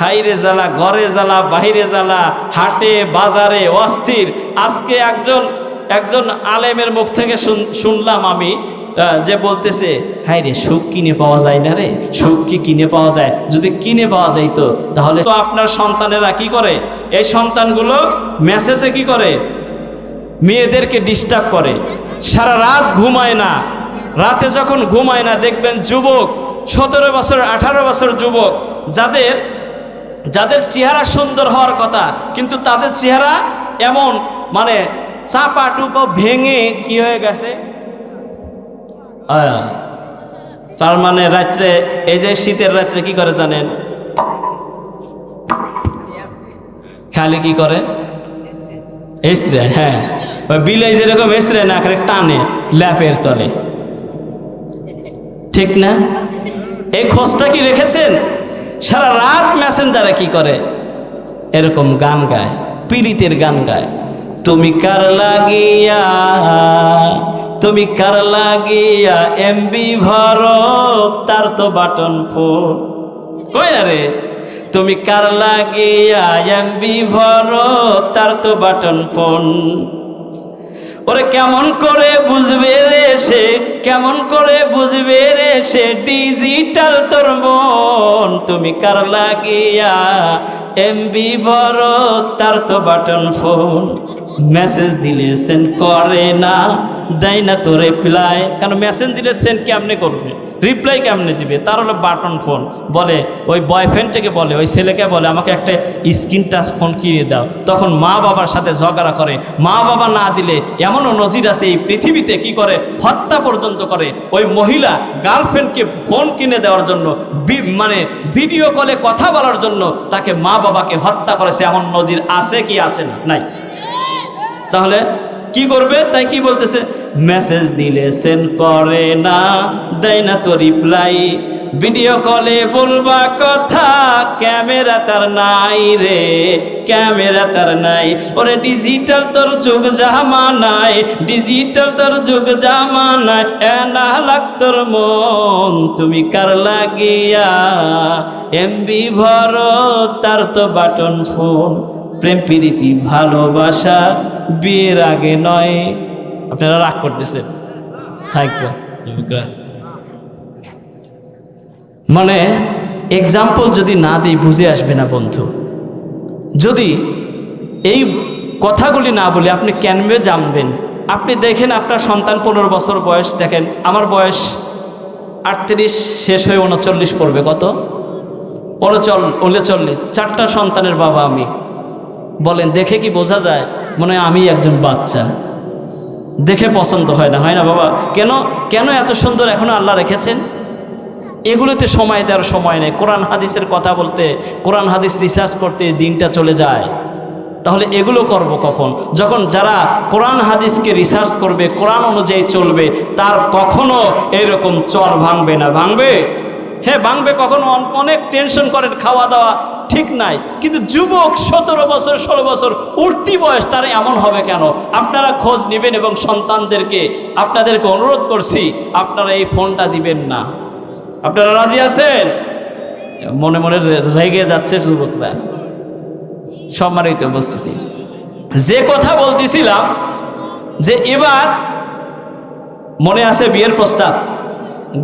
হাইরে জ্বালা, ঘরে জ্বালা, বাহিরে জ্বালা, হাটে বাজারে অস্থির। আজকে একজন আলেমের মুখ থেকে শুনলাম আমি, যে বলতেছে হাই রে সুখ কিনে পাওয়া যায় না রে, সুখ কি কিনে পাওয়া যায়? যদি কিনে পাওয়া যাইতো তাহলে তো আপনার সন্তানেরা কি করে, এই সন্তানগুলো মেসেজে কি করে, মেয়েদেরকে ডিস্টার্ব করে, সারা রাত ঘুমায় না। রাতে যখন ঘুমায় না দেখবেন যুবক 17 বছর 18 বছর যুবক, যাদের চেহারা সুন্দর হওয়ার কথা, কিন্তু তাদের চেহারা এমন মানে চাপা টুপা ভেঙে কি হয়ে গেছে। তার মানে রাত্রে, এই যে শীতের রাত্রে কি করে জানেন? খালি কি করে? এসরে। হ্যাঁ, ওই বিলাই যেরকম এসরে না করে টানে ল্যাপের তলে, ঠিক না? এই খোঁজটা কি রেখেছেন? সারা রাত মেসেঞ্জারে কি করে? এরকম গান গায়, পীড়িতের গান গায়। তুমি কার লাগিয়া, তুমি কার লাগিয়া এমবি ভরো, তার তো বাটন ফোন। কই না রে? তুমি কার লাগিয়া এমবি ভরো, তার তো বাটন ফোন। ওরে কেমন করে বুঝবে রে সে, কেমন করে বুঝবে রে সে, ডিজিটাল তোর মন। তুমি কার লাগিয়া এমবি ভরো, তার তো বাটন ফোন। মেসেজ দিলে সেন্ড করে না, দেয় না তো রিপ্লাই। কারণ মেসেজ দিলে সেন্ড কেমনে করবে, রিপ্লাই কেমনে দিবে? তার হলো বাটন ফোন। বলে ওই বয়ফ্রেন্ডটাকে বলে, ওই ছেলেকে বলে আমাকে একটা স্ক্রিন টাচ ফোন কিনে দাও। তখন মা বাবার সাথে ঝগড়া করে, মা বাবা না দিলে এমনও নজির আছে এই পৃথিবীতে, কি করে হত্যা পর্যন্ত করে। ওই মহিলা গার্লফ্রেন্ডকে ফোন কিনে দেওয়ার জন্য, মানে ভিডিও কলে কথা বলার জন্য তাকে মা বাবাকে হত্যা করেছে। এমন নজির আছে কি আছে না? নাই। তাহলে কি করবে? তাই কি বলতেছে? মেসেজ দিলে সেন্ড করে না, দেয় না তো রিপ্লাই। ভিডিও কলে বলবা কথা, ক্যামেরা তার নাই রে, ক্যামেরা তার নাই। ওরে ডিজিটাল তোর যুগ জামানায়, ডিজিটাল তোর যুগ জামানায়, এনা লাগ তোর মন। তুমি কার লাগিয়া এমবি ভরো, তার তো বাটন ফোন। প্রেম প্রীতি ভালোবাসা বিয়ের আগে নয়। আপনারা রাগ করতেছেন, থাকবে মানে এক্সাম্পল যদি না দিই বুঝে আসবে না বন্ধু। যদি এই কথাগুলি না বলি আপনি কেমনে জানবেন? আপনি দেখেন আপনার সন্তান 15 বছর বয়স, দেখেন আমার বয়স 38 শেষ হয়ে 39 পড়বে। কত? 39। 4টা সন্তানের বাবা আমি। বলেন দেখে কি বোঝা যায়? মনে হয় আমি একজন বাচ্চা। দেখে পছন্দ হয় না, হয় না বাবা? কেন এত সুন্দর এখনো আল্লাহ রেখেছেন? এগুলোতে সময় দেওয়ার সময় নেই। কোরআন হাদিসের কথা বলতে, কোরআন হাদিস রিসার্চ করতে দিনটা চলে যায়। তাহলে এগুলো করব কখন? যখন যারা কোরআন হাদিসকে রিসার্চ করবে, কোরআন অনুযায়ী চলবে, তার কখনো এরকম চর ভাঙবে না। ভাঙবে? হ্যাঁ ভাঙবে। কখনো অনেক টেনশন করেন, খাওয়া দাওয়া ঠিক নাই, কিন্তু যুবক 17 বছর 16 বছর উঠতি বয়স, তার এমন হবে কেন? আপনারা খোঁজ নেবেন এবং সন্তানদেরকে আপনাদেরকে অনুরোধ করছি, আপনারা এই ফোনটা দিবেন না। আপনারা রাজি আছেন? মনে মনে রেগে যাচ্ছে যুবকরা। সম্মানিত উপস্থিতি, যে কথা বলতেছিলাম যে এবার মনে আছে বিয়ের প্রস্তাব,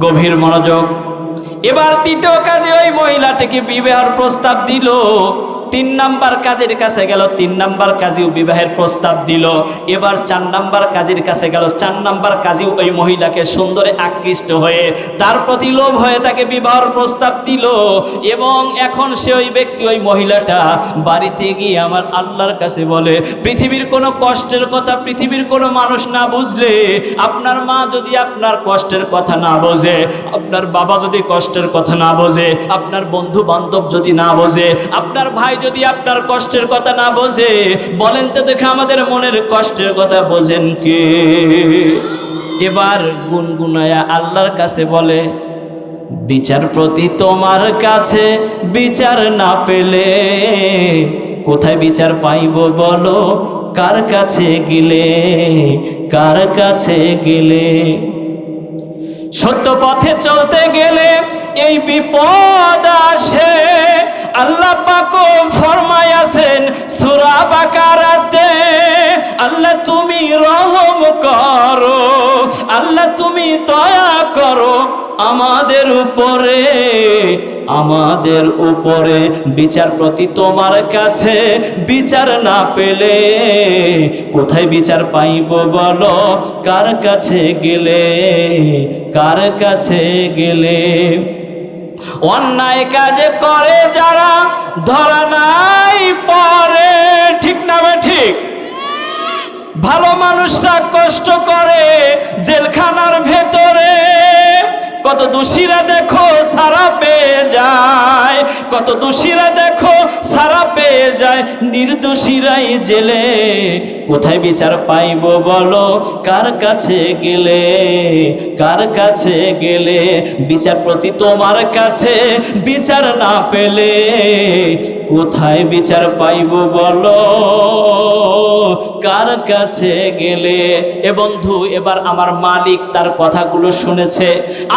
গভীর মনোযোগ। এবার দ্বিতীয় কাজে ওই মহিলাটিকে বিবাহের প্রস্তাব দিল। 3 নাম্বার কাজের কাছে গেল, 3 নাম্বার কাজেও বিবাহের প্রস্তাব দিল। এবার 4 নাম্বার কাজের কাছে গেল, 4 নাম্বার কাজেও ওই মহিলাকে সুন্দরে আকৃষ্ট হয়ে তার প্রতি লোভ হয়ে তাকে বিবাহের প্রস্তাব দিল। এবং এখন সে ওই ব্যক্তি, ওই মহিলাটা বাড়িতে গিয়ে আমার আল্লাহর কাছে বলে, পৃথিবীর কোনো কষ্টের কথা পৃথিবীর কোনো মানুষ না বুঝলে, আপনার মা যদি আপনার কষ্টের কথা না বোঝে, আপনার বাবা যদি কষ্টের কথা না বোঝে, আপনার বন্ধু বান্ধব যদি না বোঝে, আপনার ভাই যদি আপনার কষ্টের কথা না বোঝে, বলেন তো দেখে আমাদের মনের কষ্টের কথা বোঝেন কে? এবার গুনগুনায়া আল্লাহর কাছে বলে, বিচার প্রতি তোমার কাছে বিচার না পেলে কোথায় বিচার পাইব বলো? কার কাছে গেলে, কার কাছে গেলে? সত্য পথে চলতে গেলে এই বিপদ আসে। আল্লাহ পাক ফরমায়াছেন সূরা বাকারাতে, আল্লাহ তুমি রহম করো, আল্লাহ তুমি দয়া করো আমাদের উপরে, আমাদের উপরে। বিচার প্রতি তোমার কাছে বিচার না পেলে কোথায় বিচার পাইব বলো? কার কাছে গেলে, কার কাছে গেলে? অন্যায় কাজে করে যারা ধরা নাই পরে, ঠিক না বে ঠিক? ভালো মানুষরা কষ্ট করে জেলখানার ভেতরে, কত দোষীরা দেখো সারা পেয়ে যায়, কত দোষীরা দেখো সারা পেয়ে যায়, নির্দোষীরাই জেলে। কোথায় বিচার পাইব বলো? কার কাছে গেলে, কার কাছে গেলে? বিচার প্রতি তোমার কাছে বিচার না পেলে কোথায় বিচার পাইব বলো? কার কাছে গেলে? এ বন্ধু, এবার আমার মালিক তার কথাগুলো শুনেছে।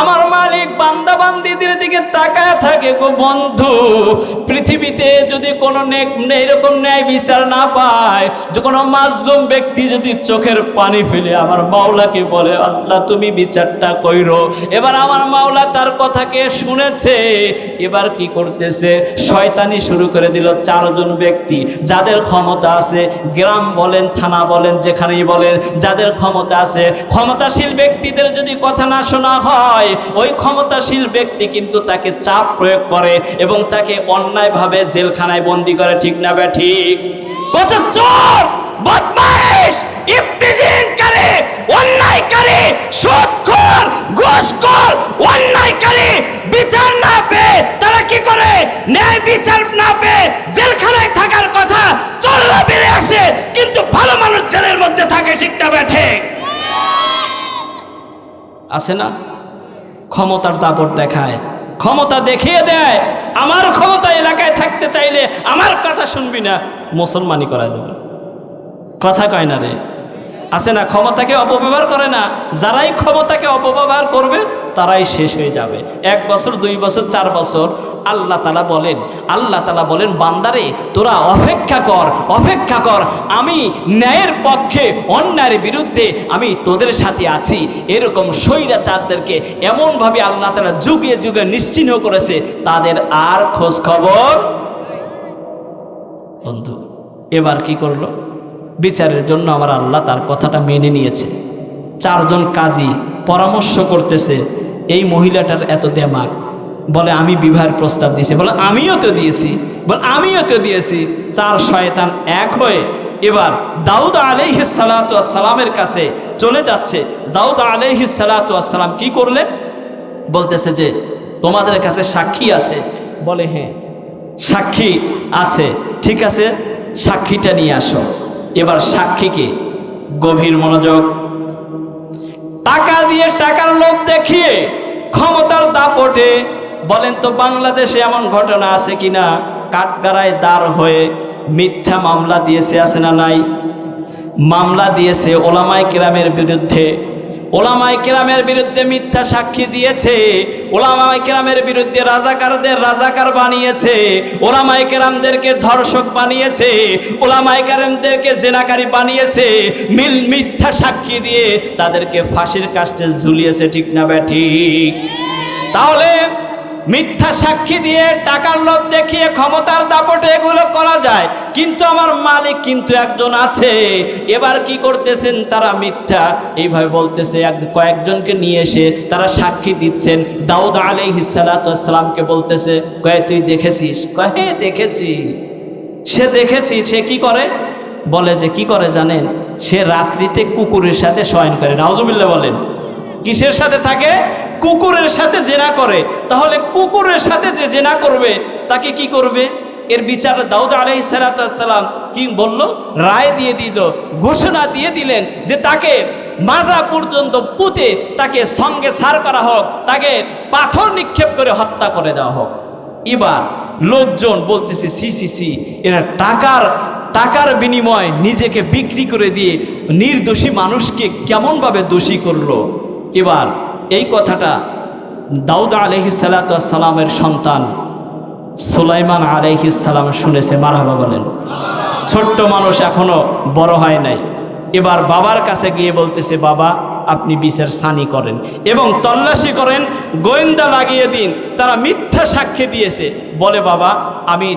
আমার মালিক বান্দা বান্দীদের দিকে তাকায় থাকে, গো বন্ধু, পৃথিবীতে যদি কোনো এরকম ন্যায় বিচার না পায়, যে কোনো মাজলুম ব্যক্তি যদি চোখের পানি ফেলে আমার মাওলাকে বলে, আল্লাহ তুমি বিচারটা কইরো। এবার আমার মাওলা তার কথাকে শুনেছে। এবার কি করতেছে? শয়তানি শুরু করে দিল। 4 জন ব্যক্তি যাদের ক্ষমতা আছে, গ্রাম বলেন থানা বলেন যেখানেই বলেন, যাদের ক্ষমতা আছে, ক্ষমতাশীল ব্যক্তিদের যদি কথা না শোনা হয়, ওই ক্ষমতাশীল ব্যক্তি কিন্তু তাকে চাপ প্রয়োগ করে এবং তাকে অন্যায়ভাবে জেলখানায় বন্দি করে, ঠিক না বে ঠিক? কত চোর, বদমাইশ, ইফতিজিনকারী, অন্যায়কারী, সুদখোর, ঘুষখোর, অন্যায়কারী বিচার না পেয়ে তারা কি করে? ন্যায় বিচার না পেয়ে জেলখানায় থাকার কথা, চোররা বেড়ে আসে কিন্তু ভালো মানুষ জেলের মধ্যে থাকে, ঠিক না বে ঠিক? আছে না? ক্ষমতার দাপট দেখায়, ক্ষমতা দেখিয়ে দেয়, আমার ক্ষমতা এলাকায় থাকতে চাইলে আমার কথা শুনবি না, মুসলমানি করা দেবে। কথা কয় না রে? আছে না? ক্ষমতাকে অপব্যবহার করে না? যারাই ক্ষমতাকে অপব্যবহার করবে তারাই শেষ হয়ে যাবে। 1 বছর 2 বছর 4 বছর। আল্লাহ তাআলা বলেন বান্দারে তোরা অপেক্ষা কর, অপেক্ষা কর, আমি ন্যায়ের পক্ষে অন্যায়ের বিরুদ্ধে আমি তোদের সাথে আছি। এরকম স্বৈরাচারদেরকে এমনভাবে আল্লাহ তাআলা যুগে যুগে নিশ্চিহ্ন করেছে, তাদের আর খোঁজ খবর। বন্ধু, এবার কি করলো? বিচারের জন্য আমার আল্লাহ তার কথাটা মেনে নিয়েছে। 4 জন কাজী পরামর্শ করতেছে, এই মহিলাটার এত দেমাগ, বলে আমি বিবাহের প্রস্তাব দিয়েছি, বলে আমিও তো দিয়েছি, বলে আমিও তো দিয়েছি। 4 শয়তান এক হয়ে এবার দাউদ আলাইহিস সালাতু ওয়াস সালামের কাছে চলে যাচ্ছে। দাউদ আলাইহিস সালাতু ওয়াস সালাম কি করলেন? বলতেছে যে তোমাদের কাছে সাক্ষী আছে? বলে হ্যাঁ সাক্ষী আছে। ঠিক আছে, সাক্ষীটা নিয়ে আসো। এবার সাক্ষীকে গভীর মনোযোগ, টাকা দিয়ে, টাকার লোভ দেখিয়ে, ক্ষমতার দাপটে, বলেন তো বাংলাদেশে এমন ঘটনা আছে কিনা কাঠগড়ায় দাঁড় হয়ে মিথ্যা মামলা দিয়েছে, আছে না নাই? মামলা দিয়েছে ওলামায়ে কেরামের বিরুদ্ধে, ওলামায়ে কেরামের বিরুদ্ধে মিথ্যা সাক্ষী দিয়েছে, ওলামায়ে কেরামের বিরুদ্ধে রাজাকারদের রাজাকার বানিয়েছে, ওলামায়ে কেরামদেরকে ধর্ষক বানিয়েছে, ওলামায়ে কেরামদেরকে জেনাকারী বানিয়েছে, মিথ্যা সাক্ষী দিয়ে তাদেরকে ফাঁসির কাস্টে ঝুলিয়েছে। ঠিক না ব্যাঠিক? তাহলে মিথ্যা সাক্ষী দিয়ে, টাকার লোভ দেখিয়ে, ক্ষমতার দাপটে এগুলো করা যায়, কিন্তু আমার মালিক কিন্তু একজন আছে। এবার কি করতেছেন তারা? মিথ্যা এইভাবে বলতেছে, কয়েকজনকে নিয়ে এসে তারা সাক্ষী দিচ্ছেন। দাউদ আলাইহিস সালাতু ওয়াস সালামকে বলতেছে, কয়ে তুই দেখেছিস? কয়ে হ্যাঁ দেখেছি। সে দেখেছি, সে কি করে? বলে যে কি করে জানেন? সে রাত্রিতে কুকুরের সাথে শয়ন করে। নাউজুবিল্লাহ বলেন। কিসের সাথে থাকে? কুকুরের সাথে জেনা করে। তাহলে কুকুরের সাথে যে জেনা করবে তাকে কি করবে? এর বিচার দাউদ আলাইহিস সালাতু ওয়াস সালাম কি বলল? রায় দিয়ে দিল, ঘোষণা দিয়ে দিলেন যে তাকে মাজা পর্যন্ত পুঁতে তাকে সঙ্গে সার করা হোক, তাকে পাথর নিক্ষেপ করে হত্যা করে দেওয়া হোক। এবার লোকজন বলতেছে সি সি সি, এরা টাকার বিনিময়ে নিজেকে বিক্রি করে দিয়ে নির্দোষী মানুষকে কেমনভাবে দোষী করলো। এবার এই কথাটা দাউদ আলাইহিস সালাতু ওয়াস সালামের সন্তান সুলাইমান আলাইহিস সালাম শুনেছে। মারহাবা বলেন। ছোট্ট মানুষ, এখনো বড় হয় নাই। এবার বাবার কাছে গিয়ে বলতেছে, বাবা আপনি বিচার সানি করেন এবং তল্লাশি করেন, গোয়েন্দা লাগিয়ে দিন, তারা মিথ্যা সাক্ষী দিয়েছে। বলে বাবা আমি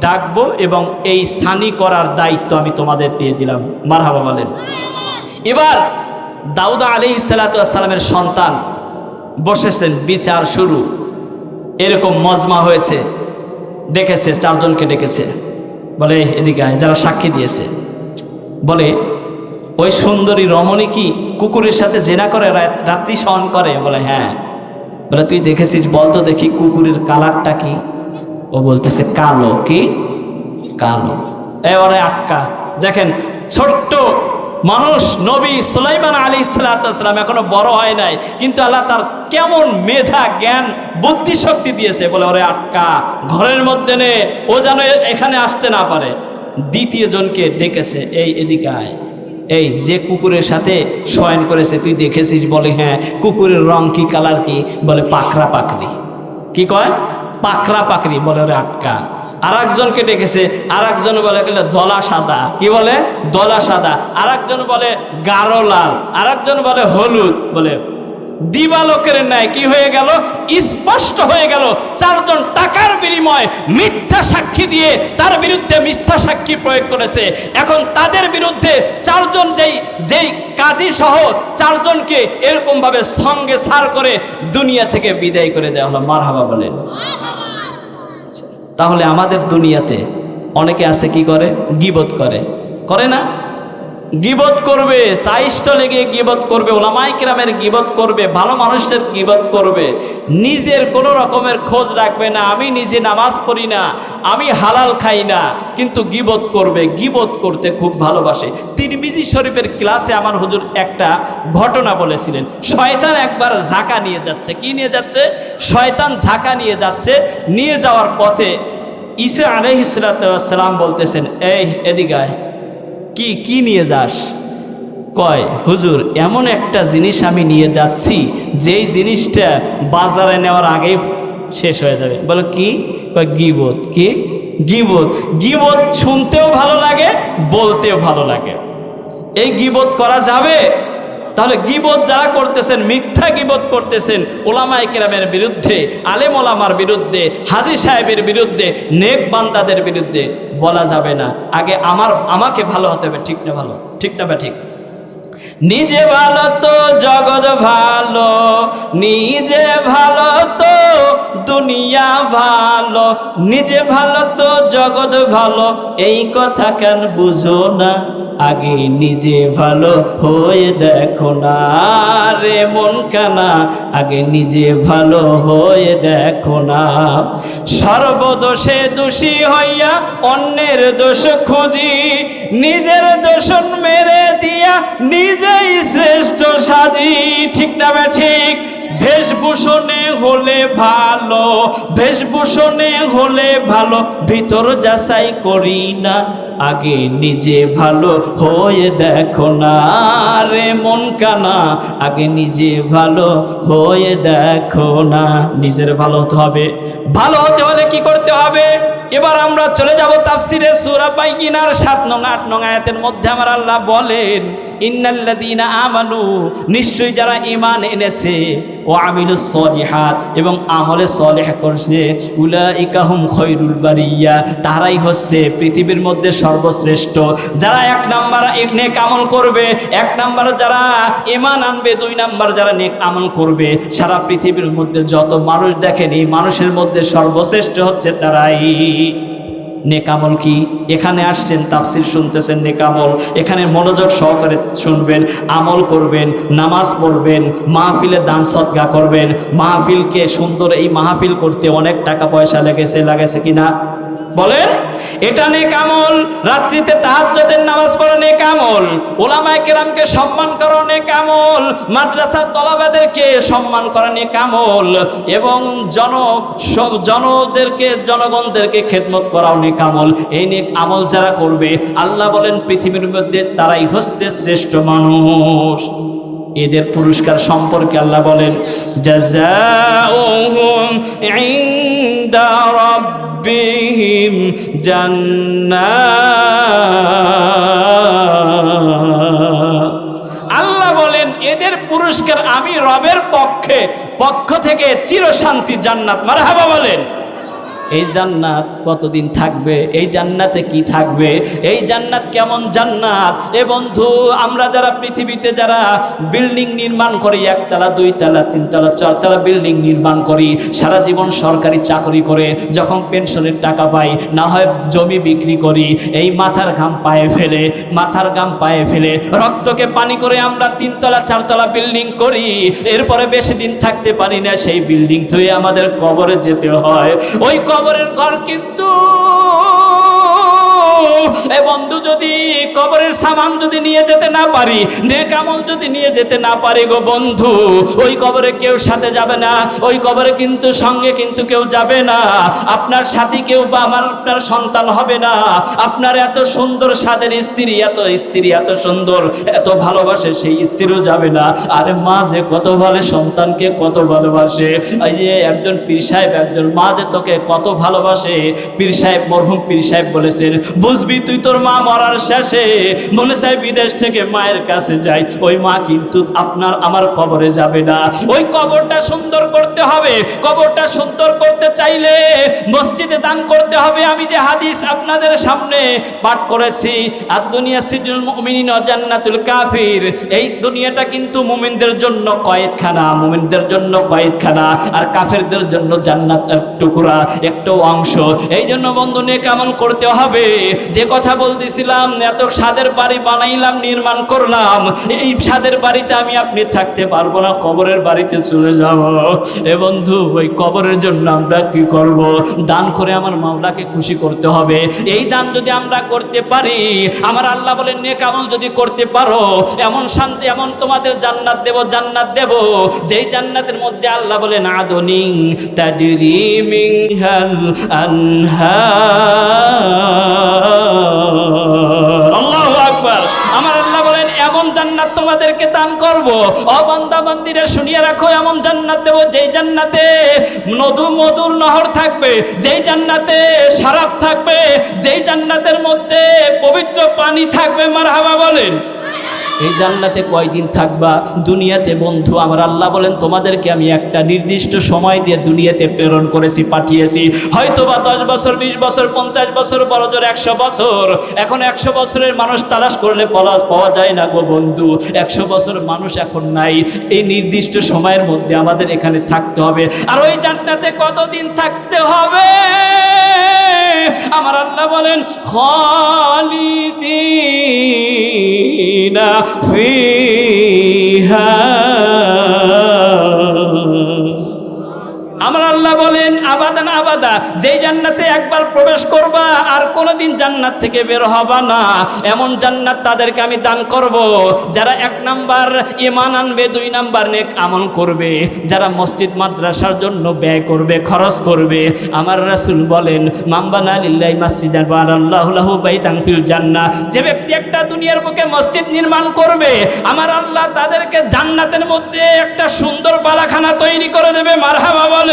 ডাকবো এবং এই সানি করার দায়িত্ব আমি তোমাদের দিয়ে দিলাম। মারহাবা বলেন। এবার দাউদ আলাইহিস সালাতু ওয়াস সালামের সন্তান বসেছেন, বিচার শুরু। এরকম মজমা হয়েছে, ডেকেছে, চারজনকে ডেকেছে। বলে এদিকে আয়, যারা সাক্ষী দিয়েছে। বলে ওই সুন্দরী রমণী কি কুকুরের সাথে জেনা করে, রাত্রি শয়ন করে? বলে হ্যাঁ। বলে তুই দেখেছিস? বলতো দেখি কুকুরের কালারটা কি? ও বলতেছে কালো। কি কালো? এবারে আটকা। দেখেন ছোট্ট মানুষ, নবী সুলাইমান আলাইহিস সালাতু ওয়াস সালাম এখনো বড় হয় নাই, কিন্তু আল্লাহ তার কেমন মেধা, জ্ঞান, বুদ্ধি শক্তি দিয়েছে। বলে ওরে আটকা, ঘরের মধ্যে নে, ও যেন এখানে আসতে না পারে। দ্বিতীয় জনকে ডেকেছে, এই এদিকে আয়, এই যে কুকুরের সাথে শয়ন করেছে তুই দেখেছিস? বলে হ্যাঁ। কুকুরের রং কি, কালার কি? বলে পাকড়া পাকড়ি। কি কয়? পাকড়া পাকড়ি। বলে ওরে আটকা। আর একজনকে ডেকেছে, আর একজন বলে দলা সাদা। কি বলে? দলা সাদা। আর একজন বলে গাঢ় লাল, আর একজন বলে হলুদ। বলে দিবালোকের ন্যায় কি হয়ে গেল? স্পষ্ট হয়ে গেল। চারজন টাকার বিনিময়ে মিথ্যা সাক্ষী দিয়ে তার বিরুদ্ধে মিথ্যা সাক্ষী প্রয়োগ করেছে। এখন তাদের বিরুদ্ধে চারজন, যেই কাজী সহ চারজনকে এরকম ভাবে সঙ্গে সার করে দুনিয়া থেকে বিদায় করে দেওয়া হলো। মারহাবা বলেন। তাহলে আমাদের দুনিয়াতে অনেকে আছে কি করে? গীবত করে। করে না? গীবত করবে, চাইষ্ট লেগে গীবত করবে, ওলামায়ে কেরামের গীবত করবে, ভালো মানুষের গীবত করবে, নিজের কোনো রকমের খোঁজ রাখবে না। আমি নিজে নামাজ পড়ি না, আমি হালাল খাই না, কিন্তু গীবত করবে। গীবত করতে খুব ভালোবাসে। তিরমিজি শরীফের ক্লাসে আমার হুজুর একটা ঘটনা বলেছিলেন। শয়তান একবার ঝাঁকা নিয়ে যাচ্ছে। কি নিয়ে যাচ্ছে? শয়তান ঝাঁকা নিয়ে যাচ্ছে। নিয়ে যাওয়ার পথে ঈসা আলাইহিস সালাতু ওয়াস সালাম বলতেছেন, এই এদিকে আয়। কি নিয়ে যাস? কয় হুজুর এমন একটা জিনিস আমি নিয়ে যাচ্ছি যেই জিনিসটা বাজারে নেওয়ার আগেই শেষ হয়ে যাবে। বলো কি? কয় গীবত। কি গীবত? গীবত শুনতেও ভালো লাগে, বলতেও ভালো লাগে। এই গীবত করা যাবে? তাহলে গীবত যারা করতেছেন, মিথ্যা গীবত করতেছেন ওলামায়ে কেরামের বিরুদ্ধে, আলেম ওলামার বিরুদ্ধে, হাজী সাহেবের বিরুদ্ধে, নেক বান্দাদের বিরুদ্ধে বলা যাবে না। আগে আমাকে ভালো হতে হবে। ঠিক না? ভালো, ঠিক না বা ঠিক? নিজে ভালো তো জগৎ ভালো, নিজে ভালো তো দুনিয়া ভালো, নিজে ভালো তো জগৎ ভালো, এই কথা কেন বুঝো না? আগে নিজে ভালো হয়ে দেখো না রে মন কানা, আগে নিজে ভালো হয়ে দেখো না। সর্বদোষে দোষী হইয়া অন্যের দোষ খুঁজি, নিজের দোষণ মেরে দিয়া নিজেই শ্রেষ্ঠ সাজি। ঠিক না বে ঠিক? বেশভূষণে হলে ভালো, বেশভূষণে হলে ভালো, ভিতর যাচাই করি না, আগে নিজে ভালো হয়ে দেখো না রে মন কানা, আগে নিজে ভালো হয়ে দেখো না। নিজের ভালো হতে হবে। ভালো হতে হলে কি করতে হবে? এবার আমরা চলে যাব তাফসিরে সূরা বাইয়িনার 7 নং 8 নং আয়াতের মধ্যে আমার আল্লাহ বলেন, ইন্নাল্লাযীনা আমানু, নিশ্চয়ই যারা ঈমান এনেছে, ও আমিলুস সলিহাত, এবং আমলে সলেহ করছে, উলাইকা হুম খৈরুল বারিয়া, তারাই হচ্ছে পৃথিবীর মধ্যে সর্বশ্রেষ্ঠ। যারা 1 নাম্বার নেক আমল করবে, 1 নাম্বার যারা ঈমান আনবে, 2 নাম্বার যারা নেক আমল করবে, সারা পৃথিবীর মধ্যে যত মানুষ দেখেন, এই মানুষের মধ্যে সর্বশ্রেষ্ঠ হচ্ছে তারাই। নেকামল কি? এখানে আসছেন তাফসির শুনতেছেন, নেকামল এখানে মনোযোগ সহকারে শুনবেন, আমল করবেন, নামাজ পড়বেন, মাহফিলে দান সদকা করবেন। মাহফিলকে সুন্দর, এই মাহফিল করতে অনেক টাকা পয়সা লাগেছে কিনা বলেন? এটা নেকামল। রাত্রিতে তাহাজ্জুদের নামাজ পড়া নেকামল, উলামায়ে কেরামকে সম্মান করা নেকামল, মাদ্রাসার তলাবাদেরকে সম্মান করা নেকামল, এবং জনগণদেরকে খেদমত করাও নেকামল। এই নেক আমল যারা করবে, আল্লাহ বলেন পৃথিবীর মধ্যে তারাই হচ্ছে শ্রেষ্ঠ মানুষ। এদের পুরস্কার সম্পর্কে আল্লাহ বলেন, জাযাউহুম ইনদা রাব্বিহিম জান্নাত। আল্লাহ বলেন এদের পুরস্কার আমি রবের পক্ষ থেকে চিরশান্তি জান্নাত। মারহাবা বলেন। এই জান্নাত কতদিন থাকবে? এই জান্নাতে কি থাকবে? এই জান্নাত কেমন জান্নাত? এ বন্ধু, আমরা যারা পৃথিবীতে যারা বিল্ডিং নির্মাণ করি, 1 তলা 2 তলা 3 তলা 4 তলা বিল্ডিং নির্মাণ করি, সারা জীবন সরকারি চাকরি করে যখন পেনশনের টাকা পাই, না হয় জমি বিক্রি করি, এই মাথার ঘাম পায়ে ফেলে রক্তকে পানি করে আমরা 3 তলা 4 তলা বিল্ডিং করি। এরপরে বেশি দিন থাকতে পারি না, সেই বিল্ডিং ধুয়ে আমাদের কবরে যেতে হয়। ওই কবরের ঘর কিন্তু এ বন্ধু, যদি কবরের সামান যদি নিয়ে যেতে না পারি, নেক আমল যদি নিয়ে যেতে না পারি গো বন্ধু, ওই কবরে কেউ সাথে যাবে না, ওই কবরে কিন্তু সঙ্গে কিন্তু কেউ যাবে না, আপনার সাথী কেউ বা আপনার সন্তান হবে না, আপনার এত সুন্দর স্বাদের স্ত্রী এত সুন্দর, এত ভালোবাসে, সেই স্ত্রীও যাবে না। আরে মা যে কত ভালো সন্তানকে কত ভালোবাসে, এই যে একজন পীর সাহেব, একজন মা যে তোকে কত ভালোবাসে, পীর সাহেব, মরহুম পীর সাহেব বলেছেন, বুঝবি তুই তোর মা মরার শেষে মনে চাই বিদেশ থেকে মায়ের কাছে যাই, ওই মা কিন্তু আমার কবরে যাবে না। ওই কবরটা সুন্দর করতে হবে। কবরটা সুন্দর করতে চাইলে মসজিদে দান করতে হবে। আমি যে হাদিস আপনাদের সামনে পাঠ করেছি, আর দুনিয়া সিজনুল মুমিনিন ওয়া জান্নাতুল কাফির, এই দুনিয়াটা কিন্তু মুমিনদের জন্য কয়েদখানা, আর কাফেরদের জন্য জান্নাতের টুকরা, একটা অংশ। এই জন্য বন্ধু নেক আমল করতে হবে। যে কথা বলতেছিলাম, এত স্বাদের বাড়ি বানাইলাম, নির্মাণ করলাম, এই স্বাদের বাড়িতে আপনি থাকতে পারবো না, কবরের বাড়িতে চলে যাব। এ বন্ধু, ওই কবরের জন্য আমরা কি করব? দান করে আমার মাওলাকে খুশি করতে হবে। এই দান যদি আমরা করতে পারি, আমার আল্লাহ বলেন নেক আমল যদি করতে পারো, এমন শান্তি, এমন তোমাদের জান্নাত দেব, যেই জান্নাতের মধ্যে আল্লাহ বলেন আদনিন তাজরি মিনহাল আনহার। আল্লাহু আকবার। আমার আল্লাহ বলেন এমন জান্নাত তোমাদেরকে দান করব। ও বান্দা বান্দিরা শুনিয়ে রাখো, এমন জান্নাত দেব যেই জান্নাতে মধুর নহর থাকবে, যেই জান্নাতে শরাব থাকবে, যেই জান্নাতের মধ্যে পবিত্র পানি থাকবে। মারহাবা বলেন। এই জান্নাতে কয়দিন থাকবা? দুনিয়াতে বন্ধু আমার আল্লাহ বলেন তোমাদেরকে আমি একটা নির্দিষ্ট সময় দিয়ে দুনিয়াতে প্রেরণ করেছি, পাঠিয়েছি। হয়তোবা 10 বছর, 20 বছর, 50 বছর, বড় জোর 100 বছর। এখন 100 বছরের মানুষ তালাশ করলে পাওয়া যায় না গো বন্ধু। 100 বছর মানুষ এখন নাই। এই নির্দিষ্ট সময়ের মধ্যে আমাদের এখানে থাকতে হবে। আর ওই জান্নাতে কতদিন থাকতে হবে? আমার আল্লাহ বলেন খালিদিনা ফিহা। আমার আল্লাহ বলেন আবাদান আবাদা, যেই জান্নাতে একবার প্রবেশ করবা আর কোনোদিন জান্নাত থেকে বের হবা না, এমন জান্নাত তাদেরকে আমি দান করব যারা 1 নাম্বার ঈমান আনবে, 2 নাম্বার নেক আমল করবে, যারা মসজিদ মাদ্রাসার জন্য ব্যয় করবে, খরচ করবে। আমার রাসূল বলেন মামবানা লিল্লাহি মাসজিদান বানাল্লাহু লাহু বাইতান ফিল জান্নাহ, যে ব্যক্তি একটা দুনিয়ার বুকে মসজিদ নির্মাণ করবে, আমার আল্লাহ তাদেরকে জান্নাতের মধ্যে একটা সুন্দর বালাখানা তৈরি করে দেবে। মারহাবা বলেন।